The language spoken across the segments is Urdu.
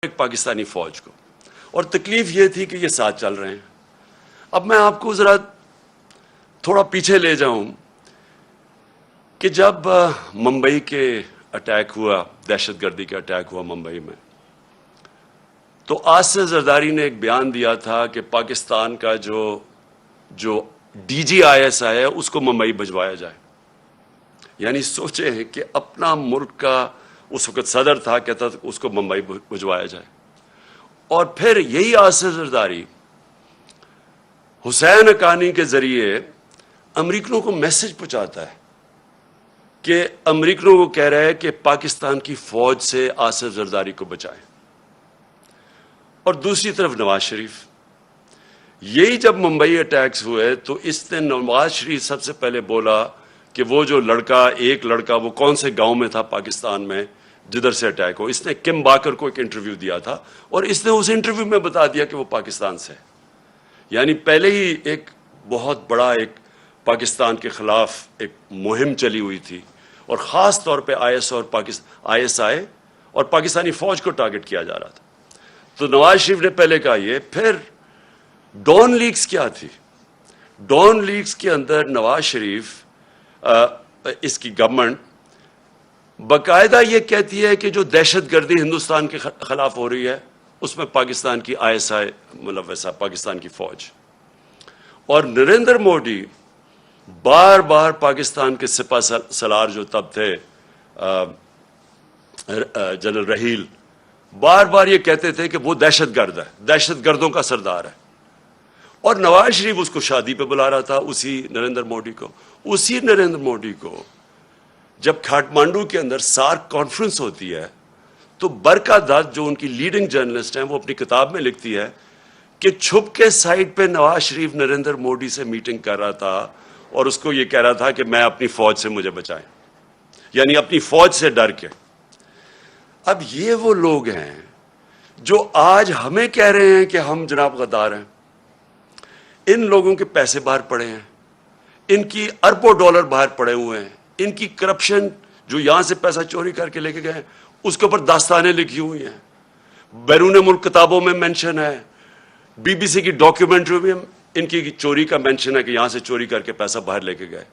ایک پاکستانی فوج کو، اور تکلیف یہ تھی کہ یہ ساتھ چل رہے ہیں۔ اب میں آپ کو ذرا تھوڑا پیچھے لے جاؤں کہ جب ممبئی کے اٹیک ہوا، دہشت گردی کا اٹیک ہوا ممبئی میں، تو آصف زرداری نے ایک بیان دیا تھا کہ پاکستان کا جو D G I S I ہے اس کو ممبئی بھجوایا جائے۔ یعنی سوچیں کہ اپنا ملک کا اس وقت صدر تھا، کہتا تھا اس کو ممبئی بھجوایا جائے، اور پھر یہی آصف زرداری حسین حقانی کے ذریعے امریکنوں کو میسج پہنچاتا ہے کہ امریکنوں کو کہہ رہا ہے کہ پاکستان کی فوج سے آصف زرداری کو بچائیں۔ اور دوسری طرف نواز شریف، یہی جب ممبئی اٹیکس ہوئے تو اس نے نواز شریف سب سے پہلے بولا کہ وہ جو ایک لڑکا وہ کون سے گاؤں میں تھا پاکستان میں جدھر سے اٹیک ہو، اس نے کم باکر کو ایک انٹرویو دیا تھا، اور اس نے اس انٹرویو میں بتا دیا کہ وہ پاکستان سے ہے۔ یعنی پہلے ہی ایک بہت بڑا ایک پاکستان کے خلاف ایک مہم چلی ہوئی تھی، اور خاص طور پہ آئی ایس آئی اور پاکستانی فوج کو ٹارگٹ کیا جا رہا تھا۔ تو نواز شریف نے پہلے کہا یہ، پھر ڈان لیگز کیا تھی؟ ڈان لیگز کے اندر نواز شریف اس کی گورنمنٹ باقاعدہ یہ کہتی ہے کہ جو دہشت گردی ہندوستان کے خلاف ہو رہی ہے اس میں پاکستان کی آئی ایس آئی ملوث ہے، پاکستان کی فوج۔ اور نریندر مودی بار بار پاکستان کے سپہ سالار جو تب تھے جنرل رحیل، بار بار یہ کہتے تھے کہ وہ دہشت گرد ہے، دہشت گردوں کا سردار ہے، اور نواز شریف اس کو شادی پہ بلا رہا تھا، اسی نریندر مودی کو جب کھاٹمانڈو کے اندر سارک کانفرنس ہوتی ہے تو برکا دت جو ان کی لیڈنگ جرنلسٹ ہیں وہ اپنی کتاب میں لکھتی ہے کہ چھپ کے سائٹ پہ نواز شریف نریندر مودی سے میٹنگ کر رہا تھا اور اس کو یہ کہہ رہا تھا کہ میں اپنی فوج سے مجھے بچائیں، یعنی اپنی فوج سے ڈر کے۔ اب یہ وہ لوگ ہیں جو آج ہمیں کہہ رہے ہیں کہ ہم جناب غدار ہیں۔ ان لوگوں کے پیسے باہر پڑے ہیں، ان کی اربوں ڈالر باہر پڑے ہوئے ہیں، ان کی کرپشن جو یہاں سے پیسہ چوری کر کے لے کے گئے اس کے اوپر داستانیں لکھی ہوئی ہیں، بیرون ملک کتابوں میں مینشن ہے، بی بی سی کی ڈاکیومنٹری میں ان کی چوری کا مینشن ہے کہ یہاں سے چوری کر کے پیسہ باہر لے کے گئے،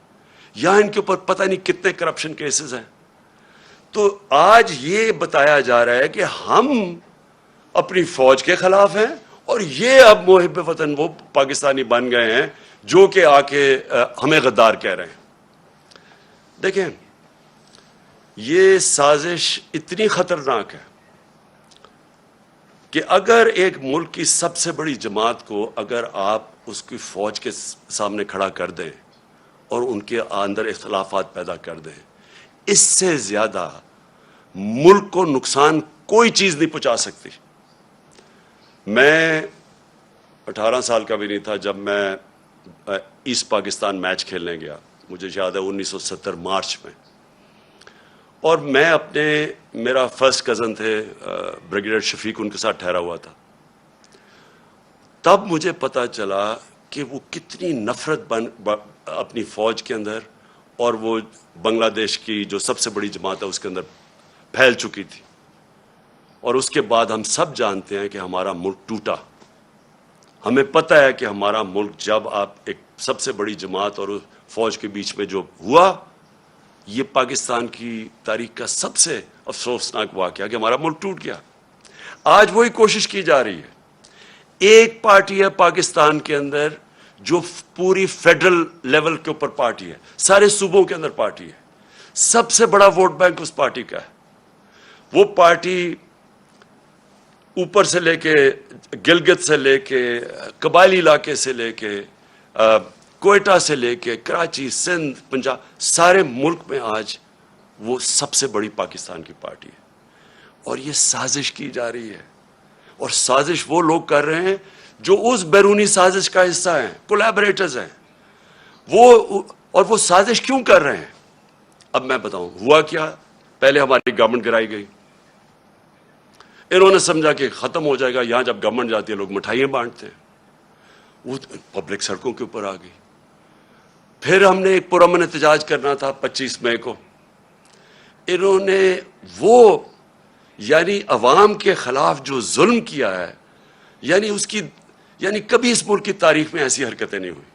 یہاں ان کے اوپر پتہ نہیں کتنے کرپشن کیسز ہیں۔ تو آج یہ بتایا جا رہا ہے کہ ہم اپنی فوج کے خلاف ہیں، اور یہ اب محب وطن وہ پاکستانی بن گئے ہیں جو کہ آ کے ہمیں غدار کہہ رہے ہیں۔ دیکھیں، یہ سازش اتنی خطرناک ہے کہ اگر ایک ملک کی سب سے بڑی جماعت کو اگر آپ اس کی فوج کے سامنے کھڑا کر دیں اور ان کے اندر اختلافات پیدا کر دیں، اس سے زیادہ ملک کو نقصان کوئی چیز نہیں پہنچا سکتی۔ میں 18 سال کا بھی نہیں تھا جب میں ایسٹ پاکستان میچ کھیلنے گیا، مجھے یاد ہے 1970 مارچ میں، اور میں میرا فرسٹ کزن تھے بریگیڈیئر شفیق، ان کے ساتھ ٹھہرا ہوا تھا۔ تب مجھے پتا چلا کہ وہ کتنی نفرت اپنی فوج کے اندر اور وہ بنگلہ دیش کی جو سب سے بڑی جماعت ہے اس کے اندر پھیل چکی تھی، اور اس کے بعد ہم سب جانتے ہیں کہ ہمارا ملک ٹوٹا۔ ہمیں پتہ ہے کہ ہمارا ملک جب آپ ایک سب سے بڑی جماعت اور فوج کے بیچ میں جو ہوا، یہ پاکستان کی تاریخ کا سب سے افسوسناک واقعہ کہ ہمارا ملک ٹوٹ گیا۔ آج وہی کوشش کی جا رہی ہے۔ ایک پارٹی ہے پاکستان کے اندر جو پوری فیڈرل لیول کے اوپر پارٹی ہے، سارے صوبوں کے اندر پارٹی ہے، سب سے بڑا ووٹ بینک اس پارٹی کا ہے۔ وہ پارٹی اوپر سے لے کے گلگت سے لے کے قبائلی علاقے سے لے کے کوئٹہ سے لے کے کراچی، سندھ، پنجاب، سارے ملک میں آج وہ سب سے بڑی پاکستان کی پارٹی ہے، اور یہ سازش کی جا رہی ہے، اور سازش وہ لوگ کر رہے ہیں جو اس بیرونی سازش کا حصہ ہیں، کولیبریٹرز ہیں اور وہ سازش کیوں کر رہے ہیں؟ اب میں بتاؤں ہوا کیا۔ پہلے ہماری گورنمنٹ گرائی گئی، انہوں نے سمجھا کہ ختم ہو جائے گا، یہاں جب گورنمنٹ جاتی ہے لوگ مٹھائیاں بانٹتے ہیں، وہ پبلک سڑکوں کے اوپر آ گئی۔ پھر ہم نے ایک پرامن احتجاج کرنا تھا 25 مئی کو، انہوں نے وہ یعنی عوام کے خلاف جو ظلم کیا ہے، یعنی کبھی اس ملک کی تاریخ میں ایسی حرکتیں نہیں ہوئی.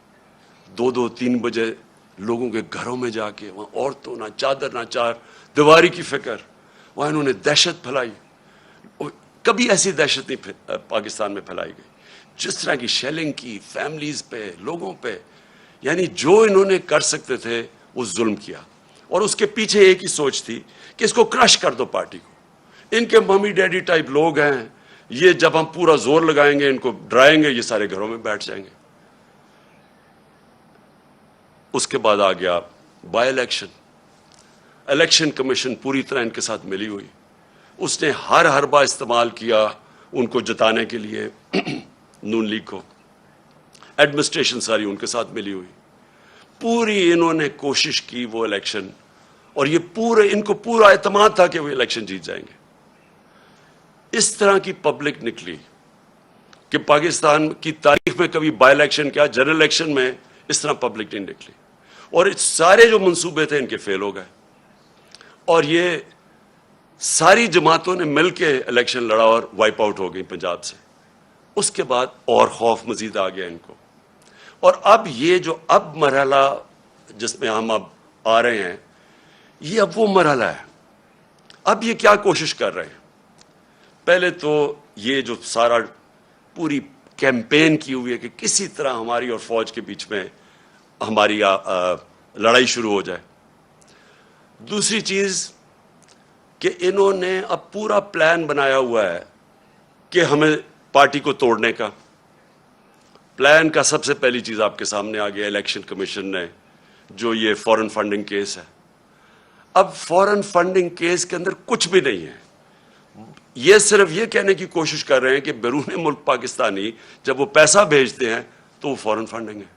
2-3 بجے لوگوں کے گھروں میں جا کے وہاں عورتوں نہ چادر نہ چار دیواری کی فکر، وہاں انہوں نے دہشت پھیلائی. کبھی ایسی دہشت نہیں پاکستان میں پھیلائی گئی جس طرح کی شیلنگ کی فیملیز پہ، لوگوں پہ. یعنی جو انہوں نے کر سکتے تھے وہ ظلم کیا، اور اس کے پیچھے ایک ہی سوچ تھی کہ اس کو کرش کر دو پارٹی کو. ان کے ممی ڈیڈی ٹائپ لوگ ہیں، یہ جب ہم پورا زور لگائیں گے، ان کو ڈرائیں گے، یہ سارے گھروں میں بیٹھ جائیں گے. اس کے بعد آ گیا بائی الیکشن کمیشن پوری طرح ان کے ساتھ ملی ہوئی. اس نے ہر حربہ استعمال کیا ان کو جتانے کے لیے نون لیگ کو. ایڈمنسٹریشن ساری ان کے ساتھ ملی ہوئی. پوری انہوں نے کوشش کی وہ الیکشن، اور ان کو پورا اعتماد تھا کہ وہ الیکشن جیت جائیں گے. اس طرح کی پبلک نکلی کہ پاکستان کی تاریخ میں کبھی بائی الیکشن کیا، جنرل الیکشن میں اس طرح پبلک نہیں نکلی. اور سارے جو منصوبے تھے ان کے فیل ہو گئے، اور یہ ساری جماعتوں نے مل کے الیکشن لڑا اور وائپ آؤٹ ہو گئی پنجاب سے. اس کے بعد اور خوف مزید آ گیا ان کو. اور اب یہ جو مرحلہ جس میں ہم اب آ رہے ہیں، یہ اب وہ مرحلہ ہے. اب یہ کیا کوشش کر رہے ہیں؟ پہلے تو یہ جو سارا پوری کیمپین کی ہوئی ہے کہ کسی طرح ہماری اور فوج کے بیچ میں ہماری لڑائی شروع ہو جائے. دوسری چیز کہ انہوں نے اب پورا پلان بنایا ہوا ہے کہ ہمیں پارٹی کو توڑنے کا. پلان کا سب سے پہلی چیز آپ کے سامنے آ گیا الیکشن کمیشن نے، جو یہ فورن فنڈنگ کیس ہے. اب فورن فنڈنگ کیس کے اندر کچھ بھی نہیں ہے. یہ صرف یہ کہنے کی کوشش کر رہے ہیں کہ بیرون ملک پاکستانی جب وہ پیسہ بھیجتے ہیں تو وہ فورن فنڈنگ ہے.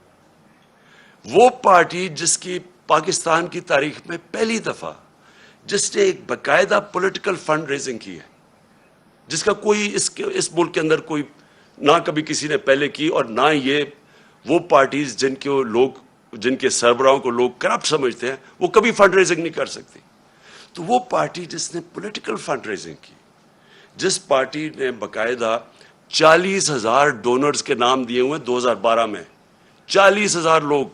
وہ پارٹی جس کی پاکستان کی تاریخ میں پہلی دفعہ جس نے ایک باقاعدہ پولیٹیکل فنڈ ریزنگ کی ہے، جس کا کوئی اس ملک کے اندر کوئی نہ کبھی کسی نے پہلے کی، اور نہ یہ وہ پارٹیز جن کے سربراہوں کو لوگ کرپٹ سمجھتے ہیں، وہ کبھی فنڈ ریزنگ نہیں کر سکتی. تو وہ پارٹی جس نے پولیٹیکل فنڈ ریزنگ کی، جس پارٹی نے باقاعدہ 40,000 ڈونرز کے نام دیے ہوئے 2012 میں، 40,000 لوگ،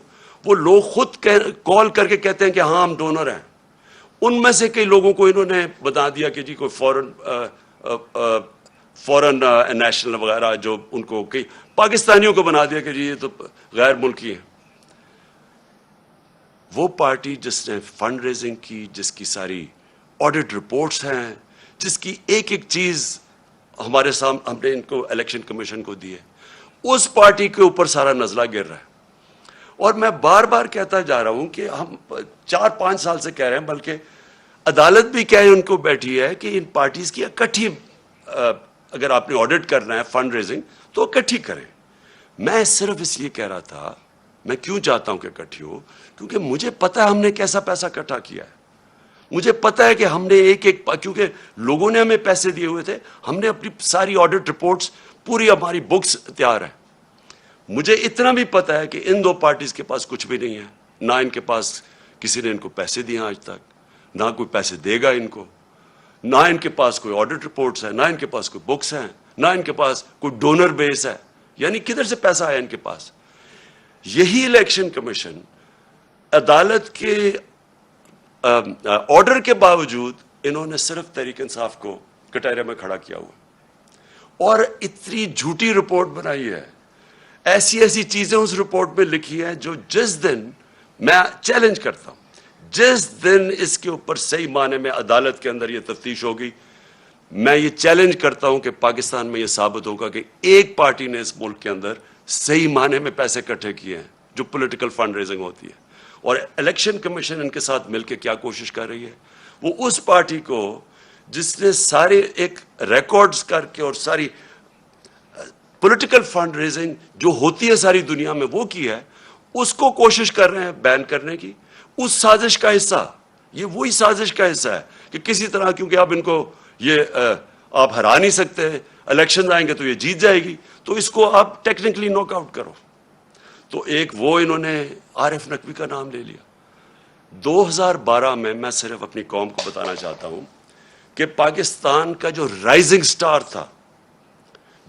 وہ لوگ خود کال کر کے کہتے ہیں کہ ہاں ہم ڈونر ہیں. ان میں سے کئی لوگوں کو انہوں نے بتا دیا کہ جی کوئی فورن نیشنل وغیرہ، جو ان کو کئی پاکستانیوں کو بنا دیا کہ جی یہ تو غیر ملکی ہیں. وہ پارٹی جس نے فنڈ ریزنگ کی، جس کی ساری آڈٹ رپورٹس ہیں، جس کی ایک ایک چیز ہمارے سامنے ہم نے ان کو الیکشن کمیشن کو دی ہے، اس پارٹی کے اوپر سارا نزلہ گر رہا ہے. اور میں بار بار کہتا جا رہا ہوں کہ ہم 4-5 سال سے کہہ رہے ہیں، بلکہ عدالت بھی کہے ان کو بیٹھی ہے کہ ان پارٹیز کی اکٹھی، اگر آپ نے آڈٹ کرنا ہے فنڈ ریزنگ تو اکٹھی کریں. میں صرف اس لیے کہہ رہا تھا، میں کیوں چاہتا ہوں کہ اکٹھی ہو، کیونکہ مجھے پتا ہے ہم نے کیسا پیسہ اکٹھا کیا ہے. مجھے پتا ہے کہ ہم نے کیونکہ لوگوں نے ہمیں پیسے دیے ہوئے تھے، ہم نے اپنی ساری آڈٹ رپورٹس، پوری ہماری بکس تیار ہے. مجھے اتنا بھی پتا ہے کہ ان دو پارٹیز کے پاس کچھ بھی نہیں ہے، نہ ان کے پاس کسی نے ان کو پیسے دیے آج تک، نہ کوئی پیسے دے گا ان کو، نہ ان کے پاس کوئی آڈٹ رپورٹس ہیں، نہ ان کے پاس کوئی بکس ہیں، نہ ان کے پاس کوئی ڈونر بیس ہے. یعنی کدھر سے پیسہ آیا ان کے پاس؟ یہی الیکشن کمیشن عدالت کے آرڈر کے باوجود انہوں نے صرف تحریک انصاف کو کٹہرے میں کھڑا کیا ہوا، اور اتنی جھوٹی رپورٹ بنائی ہے، ایسی چیزیں اس رپورٹ میں لکھی ہیں جو جس دن میں چیلنج کرتا ہوں، جس دن اس کے اوپر صحیح معنی میں عدالت کے اندر یہ تفتیش ہوگی، میں یہ چیلنج کرتا ہوں کہ پاکستان میں یہ ثابت ہوگا کہ ایک پارٹی نے اس ملک کے اندر صحیح معنی میں پیسے اکٹھے کیے ہیں جو پولیٹیکل فنڈ ریزنگ ہوتی ہے. اور الیکشن کمیشن ان کے ساتھ مل کے کیا کوشش کر رہی ہے، وہ اس پارٹی کو جس نے سارے ایک ریکارڈز کر کے اور ساری پولیٹیکل فنڈ ریزنگ جو ہوتی ہے ساری دنیا میں وہ کی ہے، اس کو کوشش کر رہے ہیں بین کرنے کی. اس سازش کا حصہ، یہ وہی سازش کا حصہ ہے کہ کسی طرح، کیونکہ اب ان کو یہ آپ ہرا نہیں سکتے، الیکشن آئیں گے تو یہ جیت جائے گی، تو اس کو آپ ٹیکنیکلی ناک آؤٹ کرو. تو ایک وہ انہوں نے عارف نقوی کا نام لے لیا. 2012 میں صرف اپنی قوم کو بتانا چاہتا ہوں کہ پاکستان کا جو رائزنگ سٹار تھا،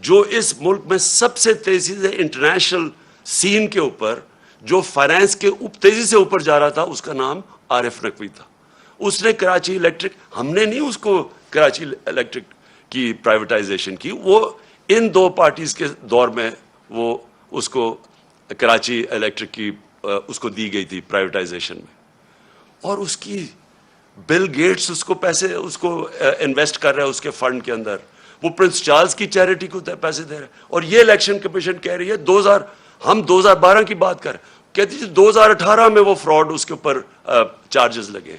جو اس ملک میں سب سے تیزی سے انٹرنیشنل سین کے اوپر جو فائنانس کے تیزی سے اوپر جا رہا تھا، اس کا نام عارف نقوی تھا. اس نے کراچی الیکٹرک، ہم نے نہیں اس کو کراچی الیکٹرک کی پرائیویٹائزیشن کی، وہ ان دو پارٹیز کے دور میں وہ اس کو کراچی الیکٹرک کی اس کو دی گئی تھی پرائیویٹائزیشن میں. اور اس کی بل گیٹس اس کو پیسے اس کو انویسٹ کر رہا ہے اس کے فنڈ کے اندر، وہ پرنس چارلز کی چیریٹی کو پیسے دے رہا ہے. اور یہ الیکشن کمیشن کہہ رہی ہے ہم 2012 کی بات کر، کہتی ہے 2018 میں وہ فراڈ اس کے اوپر چارجز لگے.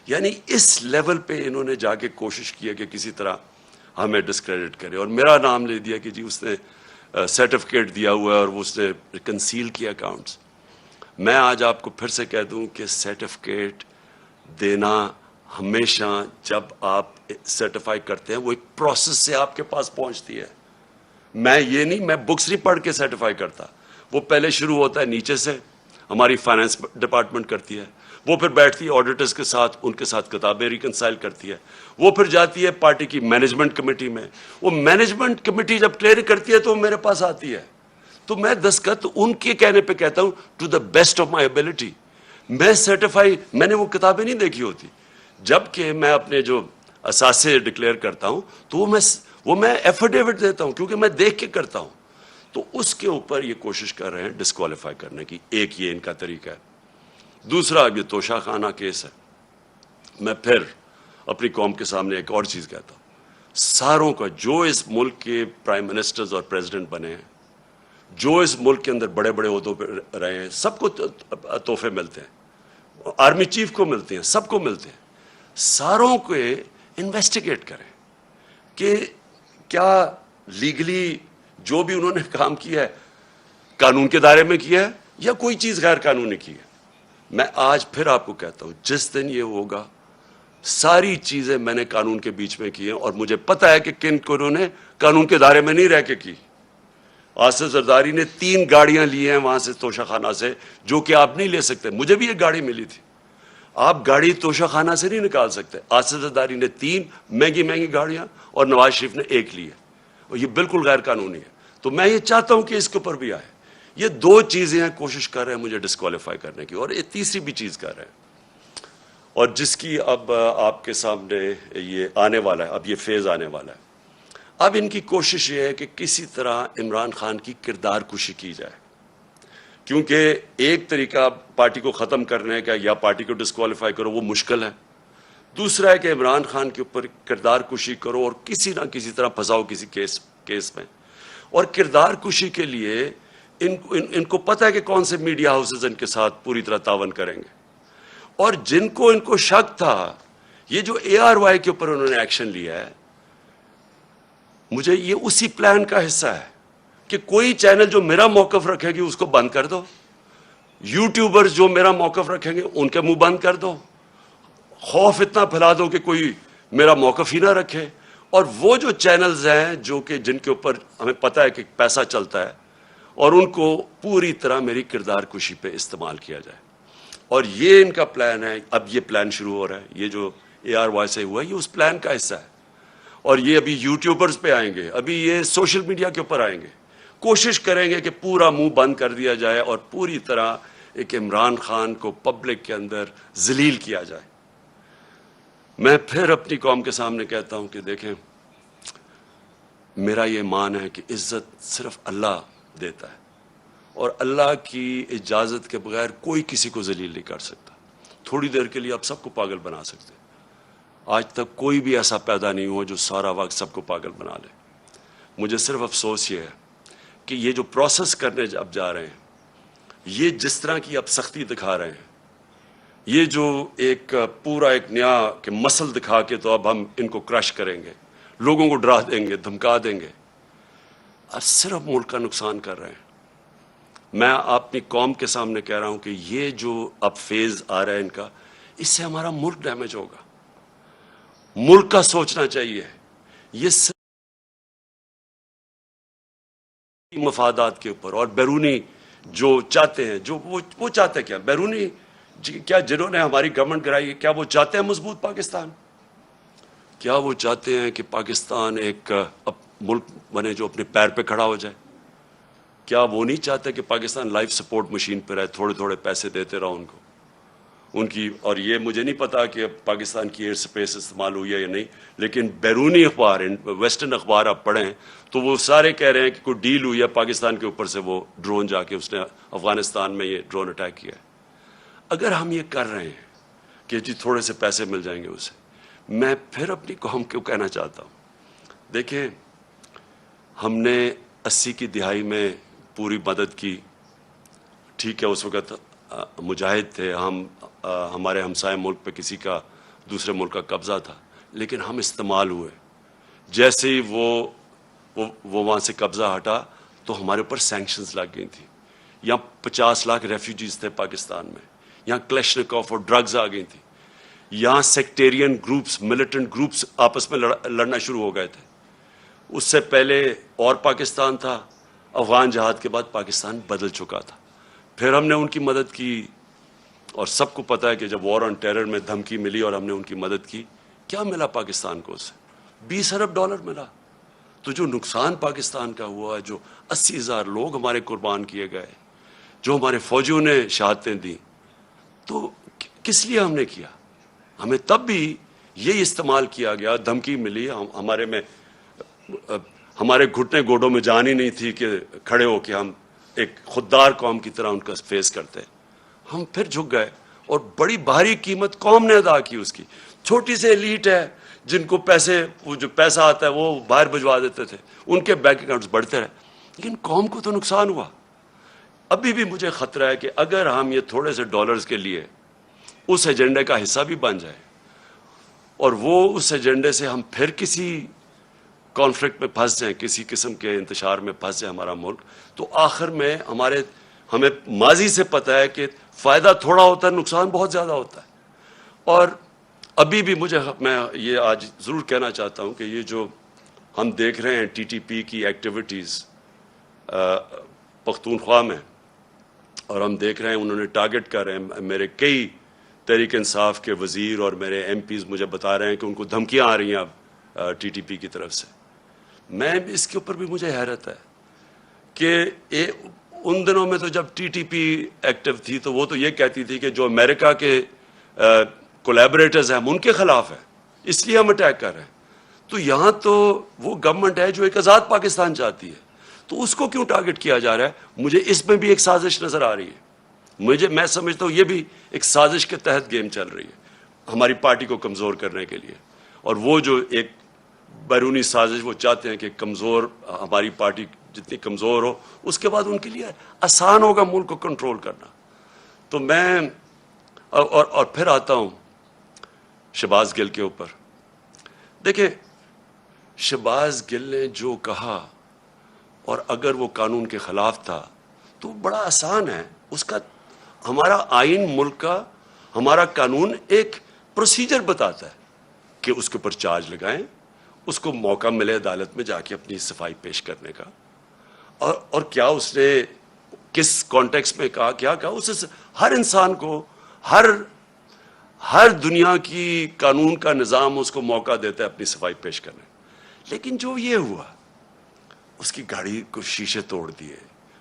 یعنی اس لیول پہ انہوں نے جا کے کوشش کی ہے کہ کسی طرح ہمیں ڈسکریڈٹ کرے، اور میرا نام لے دیا کہ جی اس نے سرٹیفکیٹ دیا ہوا ہے اور اس نے کنسیل کیا اکاؤنٹس. میں آج آپ کو پھر سے کہہ دوں کہ سرٹیفکیٹ دینا ہمیشہ جب آپ سرٹیفائی کرتے ہیں وہ ایک پروسیس سے آپ کے پاس پہنچتی ہے. میں بکس نہیں پڑھ کے سرٹیفائی کرتا، وہ پہلے شروع ہوتا ہے نیچے سے، ہماری فائنانس ڈپارٹمنٹ کرتی ہے، وہ پھر بیٹھتی ہے آڈیٹرز کے ساتھ، ان کے ساتھ کتابیں ریکنسائل کرتی ہے، وہ پھر جاتی ہے پارٹی کی مینجمنٹ کمیٹی میں، وہ مینجمنٹ کمیٹی جب کلیئر کرتی ہے تو وہ میرے پاس آتی ہے، تو میں دستخط ان کے کہنے پہ کہتا ہوں to the best of my ability. میں سرٹیفائی، میں نے وہ کتابیں نہیں دیکھی ہوتی، جبکہ میں اپنے جو اثاثے ڈکلیئر کرتا ہوں تو وہ میں ایفیڈیوٹ دیتا ہوں کیونکہ میں دیکھ کے کرتا ہوں. تو اس کے اوپر یہ کوشش کر رہے ہیں ڈسکوالیفائی کرنے کی. ایک یہ ان کا طریقہ ہے. دوسرا یہ توشہ خانہ کیس ہے. میں پھر اپنی قوم کے سامنے ایک اور چیز کہتا ہوں، ساروں کا جو اس ملک کے پرائم منسٹرز اور پریزیڈنٹ بنے ہیں، جو اس ملک کے اندر بڑے بڑے عہدوں پہ رہے ہیں، سب کو تحفے ملتے ہیں، آرمی چیف کو ملتے ہیں، سب کو ملتے ہیں. ساروں کو انویسٹیگیٹ کریں کہ کیا لیگلی جو بھی انہوں نے کام کیا ہے قانون کے دائرے میں کیا ہے یا کوئی چیز غیر قانونی کی ہے. میں آج پھر آپ کو کہتا ہوں جس دن یہ ہوگا ساری چیزیں میں نے قانون کے بیچ میں کی ہیں، اور مجھے پتا ہے کہ کن کو انہوں نے قانون کے دائرے میں نہیں رہ کے کی. آصف زرداری نے 3 گاڑیاں لی ہیں وہاں سے توشہ خانہ سے، جو کہ آپ نہیں لے سکتے. مجھے بھی ایک گاڑی ملی تھی، آپ گاڑی توشہ خانہ سے نہیں نکال سکتے. آصف زرداری نے 3 مہنگی گاڑیاں اور نواز شریف نے 1 لی ہے، اور یہ بالکل غیر قانونی ہے. تو میں یہ چاہتا ہوں کہ اس کے اوپر بھی آئے. یہ 2 چیزیں ہیں کوشش کر رہے ہیں مجھے ڈسکوالیفائی کرنے کی، اور ایک تیسری بھی چیز کر رہے ہیں، اور جس کی اب آپ کے سامنے یہ آنے والا ہے، اب یہ فیز آنے والا ہے. اب ان کی کوشش یہ ہے کہ کسی طرح عمران خان کی کردار کشی کی جائے، کیونکہ ایک طریقہ پارٹی کو ختم کرنے کا یا پارٹی کو ڈسکوالیفائی کرو وہ مشکل ہے، دوسرا ہے کہ عمران خان کے اوپر کردار کشی کرو اور کسی نہ کسی طرح پھنساؤ کسی کیس میں. اور کردار کشی کے لیے ان کو پتہ ہے کہ کون سے میڈیا ہاؤسز ان کے ساتھ پوری طرح تعاون کریں گے، اور ان کو شک تھا، یہ جو ARY کے اوپر انہوں نے ایکشن لیا ہے، مجھے یہ اسی پلان کا حصہ ہے کہ کوئی چینل جو میرا موقف رکھے گی اس کو بند کر دو، یوٹیوبرز جو میرا موقف رکھیں گے ان کے منہ بند کر دو، خوف اتنا پھیلا دو کہ کوئی میرا موقف ہی نہ رکھے. اور وہ جو چینلز ہیں جو کہ جن کے اوپر ہمیں پتہ ہے کہ پیسہ چلتا ہے، اور ان کو پوری طرح میری کردار کشی پہ استعمال کیا جائے. اور یہ ان کا پلان ہے. اب یہ پلان شروع ہو رہا ہے، یہ جو ARY سے ہوا ہے یہ اس پلان کا حصہ ہے. اور یہ ابھی یوٹیوبرز پہ آئیں گے، ابھی یہ سوشل میڈیا کے اوپر آئیں گے، کوشش کریں گے کہ پورا منہ بند کر دیا جائے اور پوری طرح ایک عمران خان کو پبلک کے اندر ذلیل کیا جائے. میں پھر اپنی قوم کے سامنے کہتا ہوں کہ دیکھیں، میرا یہ ایمان ہے کہ عزت صرف اللہ دیتا ہے، اور اللہ کی اجازت کے بغیر کوئی کسی کو ذلیل نہیں کر سکتا. تھوڑی دیر کے لیے آپ سب کو پاگل بنا سکتے ہیں، آج تک کوئی بھی ایسا پیدا نہیں ہوا جو سارا وقت سب کو پاگل بنا لے. مجھے صرف افسوس یہ ہے کہ یہ جو پروسیس کرنے اب جا رہے ہیں، یہ جس طرح کی اب سختی دکھا رہے ہیں، یہ جو ایک پورا ایک نیا کہ مسل دکھا کے تو اب ہم ان کو کرش کریں گے، لوگوں کو ڈرا دیں گے، دھمکا دیں گے، اور صرف ملک کا نقصان کر رہے ہیں. میں اپنی قوم کے سامنے کہہ رہا ہوں کہ یہ جو اب فیز آ رہا ہے ان کا، اس سے ہمارا ملک ڈیمیج ہوگا. ملک کا سوچنا چاہیے. یہ مفادات کے اوپر اور بیرونی جو چاہتے ہیں، جو وہ چاہتے ہیں کیا بیرونی کیا جنہوں نے ہماری گورنمنٹ گرائی ہے، کیا وہ چاہتے ہیں مضبوط پاکستان؟ کیا وہ چاہتے ہیں کہ پاکستان ایک ملک بنے جو اپنے پیر پہ کھڑا ہو جائے؟ کیا وہ نہیں چاہتے کہ پاکستان لائف سپورٹ مشین پہ رہے، تھوڑے تھوڑے پیسے دیتے رہو ان کی؟ اور یہ مجھے نہیں پتا کہ پاکستان کی ایئر سپیس استعمال ہوئی ہے یا نہیں، لیکن بیرونی اخبار، ویسٹرن اخبار آپ پڑھیں تو وہ سارے کہہ رہے ہیں کہ کوئی ڈیل ہوئی ہے پاکستان کے اوپر سے، وہ ڈرون جا کے اس نے افغانستان میں یہ ڈرون اٹیک کیا ہے۔ اگر ہم یہ کر رہے ہیں کہ جی تھوڑے سے پیسے مل جائیں گے اسے، میں پھر اپنی قوم کو کہنا چاہتا ہوں، دیکھیں ہم نے 80 کی دہائی میں پوری مدد کی، ٹھیک ہے اس وقت مجاہد تھے ہم، ہمارے ہمسائے ملک پہ کسی کا دوسرے ملک کا قبضہ تھا، لیکن ہم استعمال ہوئے۔ جیسے ہی وہ وہاں سے قبضہ ہٹا تو ہمارے اوپر سینکشنز لگ گئی تھیں۔ یہاں 50 لاکھ ریفیوجیز تھے پاکستان میں، یہاں کلیشنکوف اور ڈرگز آ گئی تھیں، یہاں سیکٹیرین گروپس، ملیٹنٹ گروپس آپس میں لڑنا شروع ہو گئے تھے۔ اس سے پہلے اور پاکستان تھا، افغان جہاد کے بعد پاکستان بدل چکا تھا۔ پھر ہم نے ان کی مدد کی، اور سب کو پتا ہے کہ جب وار آن ٹیرر میں دھمکی ملی اور ہم نے ان کی مدد کی، کیا ملا پاکستان کو؟ اسے $20 ارب ملا۔ تو جو نقصان پاکستان کا ہوا، جو 80,000 لوگ ہمارے قربان کیے گئے، جو ہمارے فوجیوں نے شہادتیں دیں، تو کس لیے ہم نے کیا؟ ہمیں تب بھی یہی استعمال کیا گیا، دھمکی ملی، ہمارے گھٹنے گوڑوں میں جان ہی نہیں تھی کہ کھڑے ہو کے ہم ایک خوددار قوم کی طرح ان کا فیس کرتے۔ ہم پھر جھک گئے اور بڑی بھاری قیمت قوم نے ادا کی اس کی۔ چھوٹی سے ایلیٹ ہے جن کو وہ جو پیسہ آتا ہے وہ باہر بھجوا دیتے تھے، ان کے بینک اکاؤنٹس بڑھتے رہے، لیکن قوم کو تو نقصان ہوا۔ ابھی بھی مجھے خطرہ ہے کہ اگر ہم یہ تھوڑے سے ڈالرز کے لیے اس ایجنڈے کا حصہ بھی بن جائے اور وہ اس ایجنڈے سے ہم پھر کسی کانفلکٹ میں پھنس جائیں، کسی قسم کے انتشار میں پھنس جائے ہمارا ملک، تو آخر میں ہمیں ماضی سے پتہ ہے کہ فائدہ تھوڑا ہوتا ہے، نقصان بہت زیادہ ہوتا ہے۔ اور ابھی بھی میں یہ آج ضرور کہنا چاہتا ہوں کہ یہ جو ہم دیکھ رہے ہیں ٹی ٹی پی کی ایکٹیویٹیز پختونخوا میں، اور ہم دیکھ رہے ہیں انہوں نے ٹارگٹ کر رہے ہیں، میرے کئی تحریک انصاف کے وزیر اور میرے ایم پیز مجھے بتا رہے ہیں کہ ان کو دھمکیاں آ رہی ہیں اب ٹی ٹی پی کی طرف سے۔ میں اس کے اوپر بھی مجھے حیرت ہے کہ ان دنوں میں تو جب ٹی ٹی پی ایکٹیو تھی تو وہ تو یہ کہتی تھی کہ جو امریکہ کے کولیبریٹرز ہیں ہم ان کے خلاف ہیں، اس لیے ہم اٹیک کر رہے ہیں۔ تو یہاں تو وہ گورنمنٹ ہے جو ایک آزاد پاکستان چاہتی ہے، تو اس کو کیوں ٹارگٹ کیا جا رہا ہے؟ مجھے اس میں بھی ایک سازش نظر آ رہی ہے۔ میں سمجھتا ہوں یہ بھی ایک سازش کے تحت گیم چل رہی ہے ہماری پارٹی کو کمزور کرنے کے لیے، اور وہ جو ایک بیرونی سازش وہ چاہتے ہیں کہ کمزور ہماری پارٹی جتنی کمزور ہو، اس کے بعد ان کے لیے آسان ہوگا ملک کو کنٹرول کرنا۔ تو میں اور پھر آتا ہوں شہباز گل کے اوپر۔ دیکھیں شہباز گل نے جو کہا، اور اگر وہ قانون کے خلاف تھا تو بڑا آسان ہے، اس کا ہمارا آئین ملک کا، ہمارا قانون ایک پروسیجر بتاتا ہے کہ اس کے اوپر چارج لگائیں، اس کو موقع ملے عدالت میں جا کے اپنی صفائی پیش کرنے کا، اور کیا اس نے کس کانٹیکس میں کہا، کیا کہا، اسے ہر انسان کو ہر دنیا کی قانون کا نظام اس کو موقع دیتا ہے اپنی صفائی پیش کرنے۔ لیکن جو یہ ہوا، اس کی گاڑی کو شیشے توڑ دیے،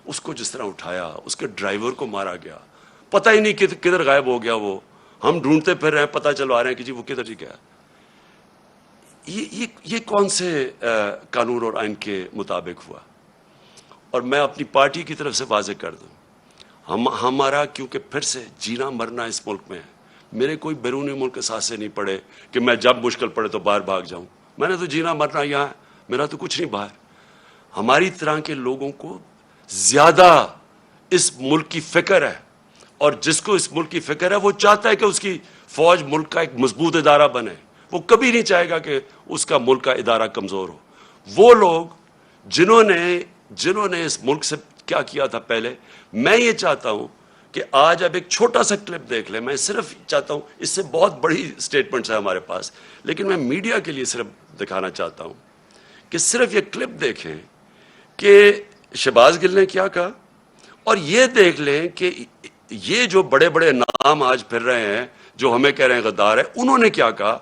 اس کو جس طرح اٹھایا، اس کے ڈرائیور کو مارا گیا، پتہ ہی نہیں کدھر غائب ہو گیا وہ، ہم ڈھونڈتے پھر رہے ہیں، پتہ چلوا رہے ہیں کہ جی وہ کدھر جی گیا۔ یہ کون سے قانون اور آئین کے مطابق ہوا؟ اور میں اپنی پارٹی کی طرف سے واضح کر دوں، ہمارا کیونکہ پھر سے جینا مرنا اس ملک میں ہے۔ میرے کوئی بیرونی ملک کے ساتھ سے نہیں پڑے کہ میں جب مشکل پڑے تو باہر بھاگ جاؤں، میں نے تو جینا مرنا یہاں ہے، میرا تو کچھ نہیں باہر۔ ہماری طرح کے لوگوں کو زیادہ اس ملک کی فکر ہے، اور جس کو اس ملک کی فکر ہے وہ چاہتا ہے کہ اس کی فوج ملک کا ایک مضبوط ادارہ بنے، وہ کبھی نہیں چاہے گا کہ اس کا ملک کا ادارہ کمزور ہو۔ وہ لوگ جنہوں نے اس ملک سے کیا کیا تھا پہلے، میں یہ چاہتا ہوں کہ آج اب ایک چھوٹا سا کلپ دیکھ لیں۔ میں صرف چاہتا ہوں، اس سے بہت بڑی سٹیٹمنٹس ہیں ہمارے پاس، لیکن میں میڈیا کے لیے صرف دکھانا چاہتا ہوں کہ صرف یہ کلپ دیکھیں کہ شہباز گل نے کیا کہا، اور یہ دیکھ لیں کہ یہ جو بڑے بڑے نام آج پھر رہے ہیں جو ہمیں کہہ رہے ہیں غدار ہے، انہوں نے کیا کہا،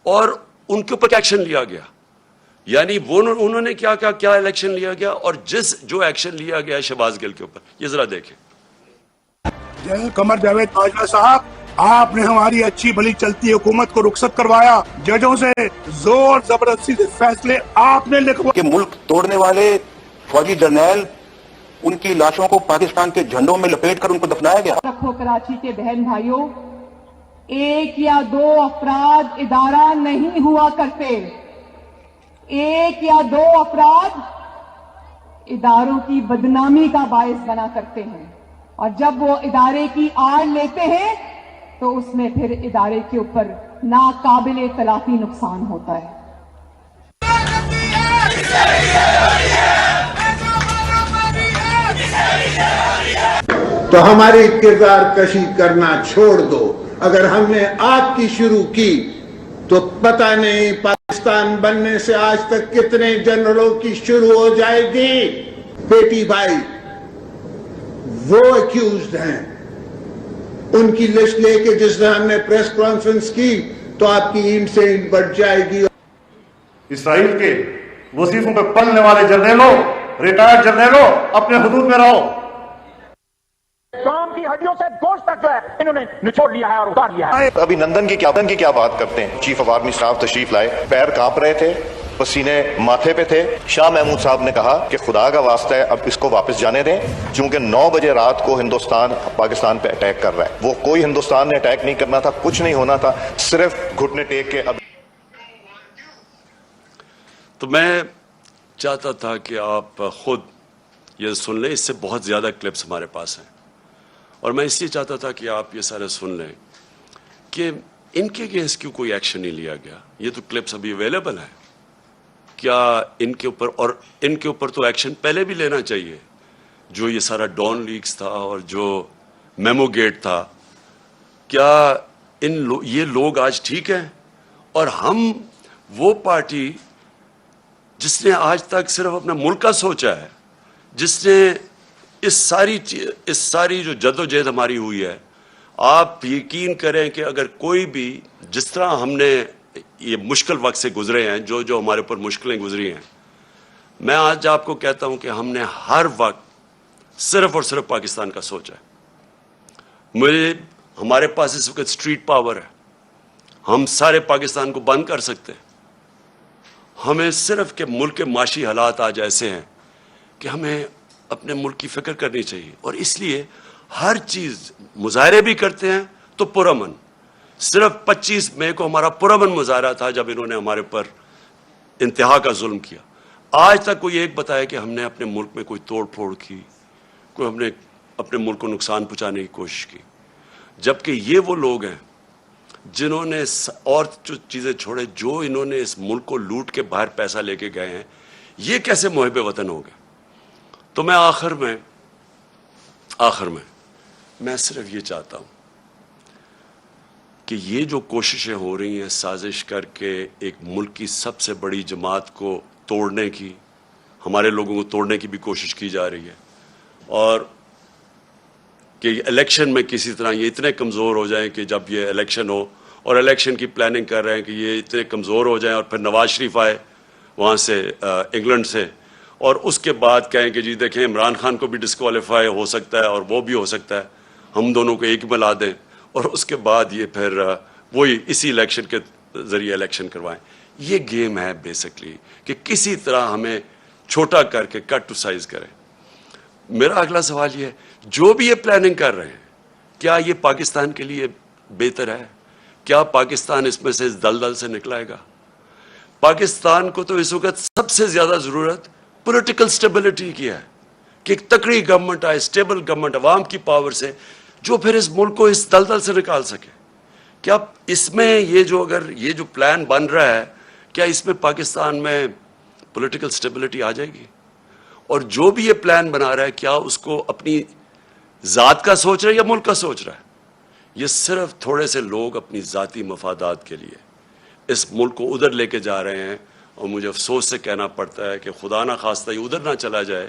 اور ان کے اوپر ایکشن لیا گیا. یعنی وہ انہوں نے کیا الیکشن لیا گیا اور جو ایکشن لیا گیا شہباز گل کے اوپر, یہ ذرا دیکھیں. قمر جاوید باجوہ صاحب, آپ نے ہماری اچھی بھلی چلتی حکومت کو رخصت کروایا, ججوں سے زور زبردستی سے فیصلے آپ نے لکھوا کہ ملک توڑنے والے فوجی جرنیل ان کی لاشوں کو پاکستان کے جھنڈوں میں لپیٹ کر ان کو دفنایا گیا. رکھو کراچی کے بہن بھائیوں, ایک یا دو افراد ادارہ نہیں ہوا کرتے. ایک یا دو افراد اداروں کی بدنامی کا باعث بنا کرتے ہیں, اور جب وہ ادارے کی آڑ لیتے ہیں تو اس میں پھر ادارے کے اوپر ناقابل تلافی نقصان ہوتا ہے. تو ہماری کردار کشی کرنا چھوڑ دو. اگر ہم نے آپ کی شروع کی تو پتہ نہیں پاکستان بننے سے آج تک کتنے جنرلوں کی شروع ہو جائے گی. بیٹی بھائی وہ ایکیوزڈ ہیں, ان کی لسٹ لے کے جس نے ہم نے پریس کانفرنس کی تو آپ کی اینٹ سے اینٹ بڑھ جائے گی. اسرائیل کے وظیفوں پہ پلنے والے جرنیلوں, ریٹائرڈ جرنیلوں, اپنے حدود میں رہو. کام کی ہڈیوں سے گوشت تک جو ہے انہوں نے نچوڑ لیا ہے اور اتار لیا ہے. ابھی نندن کی کیا بات کرتے ہیں. چیف آف آرمی اسٹاف تشریف لائے, پیر کانپ رہے تھے, پسینے ماتھے پہ تھے. شاہ محمود صاحب نے کہا کہ خدا کا واسطہ ہے اب اس کو واپس جانے دیں, چونکہ 9 بجے رات کو ہندوستان پاکستان پہ اٹیک کر رہا ہے. وہ کوئی ہندوستان نے اٹیک نہیں کرنا تھا, کچھ نہیں ہونا تھا, صرف گھٹنے ٹیک کے. اب تو میں چاہتا تھا کہ آپ خود یہ سن لیں, اس سے بہت زیادہ کلپس ہمارے پاس ہیں, اور میں اس لیے چاہتا تھا کہ آپ یہ سارے سن لیں کہ ان کے اگینسٹ کیوں کوئی ایکشن نہیں لیا گیا. یہ تو کلپس ابھی اویلیبل ہیں. کیا ان کے اوپر, اور ان کے اوپر تو ایکشن پہلے بھی لینا چاہیے. جو یہ سارا ڈان لیکس تھا اور جو میمو گیٹ تھا, کیا یہ لوگ آج ٹھیک ہیں؟ اور ہم وہ پارٹی جس نے آج تک صرف اپنے ملک کا سوچا ہے, جس نے اس ساری جو جد و جہد ہماری ہوئی ہے, آپ یقین کریں کہ اگر کوئی بھی, جس طرح ہم نے یہ مشکل وقت سے گزرے ہیں, جو ہمارے اوپر مشکلیں گزری ہیں, میں آج آپ کو کہتا ہوں کہ ہم نے ہر وقت صرف اور صرف پاکستان کا سوچا ہے. ہمارے پاس اس وقت اسٹریٹ پاور ہے, ہم سارے پاکستان کو بند کر سکتے ہیں. ہمیں صرف کہ ملک کے معاشی حالات آج ایسے ہیں کہ ہمیں اپنے ملک کی فکر کرنی چاہیے, اور اس لیے ہر چیز, مظاہرے بھی کرتے ہیں تو پرامن. صرف 25 مئی کو ہمارا پرامن مظاہرہ تھا جب انہوں نے ہمارے پر انتہا کا ظلم کیا. آج تک کوئی ایک بتایا کہ ہم نے اپنے ملک میں کوئی توڑ پھوڑ کی, کوئی ہم نے اپنے ملک کو نقصان پہنچانے کی کوشش کی. جبکہ یہ وہ لوگ ہیں جنہوں نے اور جو چیزیں چھوڑے, جو انہوں نے اس ملک کو لوٹ کے باہر پیسہ لے کے گئے ہیں, یہ کیسے محب وطن ہو گئے. تو میں آخر میں میں صرف یہ چاہتا ہوں کہ یہ جو کوششیں ہو رہی ہیں سازش کر کے ایک ملک کی سب سے بڑی جماعت کو توڑنے کی, ہمارے لوگوں کو توڑنے کی بھی کوشش کی جا رہی ہے, اور کہ الیکشن میں کسی طرح یہ اتنے کمزور ہو جائیں کہ جب یہ الیکشن ہو, اور الیکشن کی پلاننگ کر رہے ہیں کہ یہ اتنے کمزور ہو جائیں اور پھر نواز شریف آئے وہاں سے انگلینڈ سے, اور اس کے بعد کہیں کہ جی دیکھیں عمران خان کو بھی ڈسکوالیفائی ہو سکتا ہے اور وہ بھی ہو سکتا ہے, ہم دونوں کو ایک ملا دیں, اور اس کے بعد یہ پھر وہی اسی الیکشن کے ذریعے الیکشن کروائیں. یہ گیم ہے بیسکلی کہ کسی طرح ہمیں چھوٹا کر کے کٹ ٹو سائز کریں. میرا اگلا سوال یہ ہے, جو بھی یہ پلاننگ کر رہے ہیں, کیا یہ پاکستان کے لیے بہتر ہے؟ کیا پاکستان اس میں سے اس دلدل سے نکلائے گا؟ پاکستان کو تو اس وقت سب سے زیادہ ضرورت پولیٹیکل سٹیبلٹی کی ہے, کہ ایک تکڑی گورنمنٹ آئے, سٹیبل گورنمنٹ عوام کی پاور سے, جو پھر اس ملک کو اس دلدل سے نکال سکے. کیا اس میں یہ جو پلان بن رہا ہے, کیا اس میں پاکستان میں پولیٹیکل سٹیبلٹی آ جائے گی؟ اور جو بھی یہ پلان بنا رہا ہے, کیا اس کو اپنی ذات کا سوچ رہا ہے یا ملک کا سوچ رہا ہے؟ یہ صرف تھوڑے سے لوگ اپنی ذاتی مفادات کے لیے اس ملک کو ادھر لے کے جا رہے ہیں, اور مجھے افسوس سے کہنا پڑتا ہے کہ خدا نہ خواستہ یہ ادھر نہ چلا جائے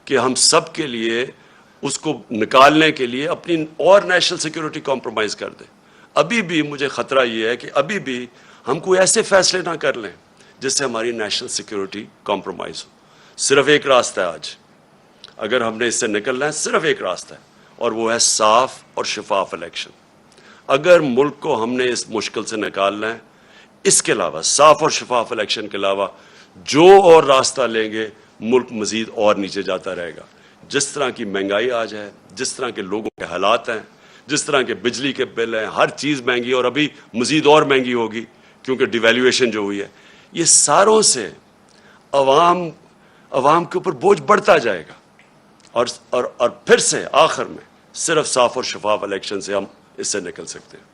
کہ ہم سب کے لیے اس کو نکالنے کے لیے اپنی اور نیشنل سیکیورٹی کمپرومائز کر دیں. ابھی بھی مجھے خطرہ یہ ہے کہ ابھی بھی ہم کوئی ایسے فیصلے نہ کر لیں جس سے ہماری نیشنل سیکیورٹی کمپرومائز ہو. صرف ایک راستہ ہے آج، اگر ہم نے اس سے نکلنا ہے صرف ایک راستہ ہے، اور وہ ہے صاف اور شفاف الیکشن. اگر ملک کو ہم نے اس مشکل سے نکالنا ہے، اس کے علاوہ صاف اور شفاف الیکشن کے علاوہ جو اور راستہ لیں گے ملک مزید اور نیچے جاتا رہے گا. جس طرح کی مہنگائی آج ہے، جس طرح کے لوگوں کے حالات ہیں، جس طرح کے بجلی کے بل ہیں، ہر چیز مہنگی اور ابھی مزید اور مہنگی ہوگی کیونکہ ڈیویلیویشن جو ہوئی ہے، یہ ساروں سے عوام کے اوپر بوجھ بڑھتا جائے گا. اور پھر سے آخر میں صرف صاف اور شفاف الیکشن سے ہم اس سے نکل سکتے ہیں.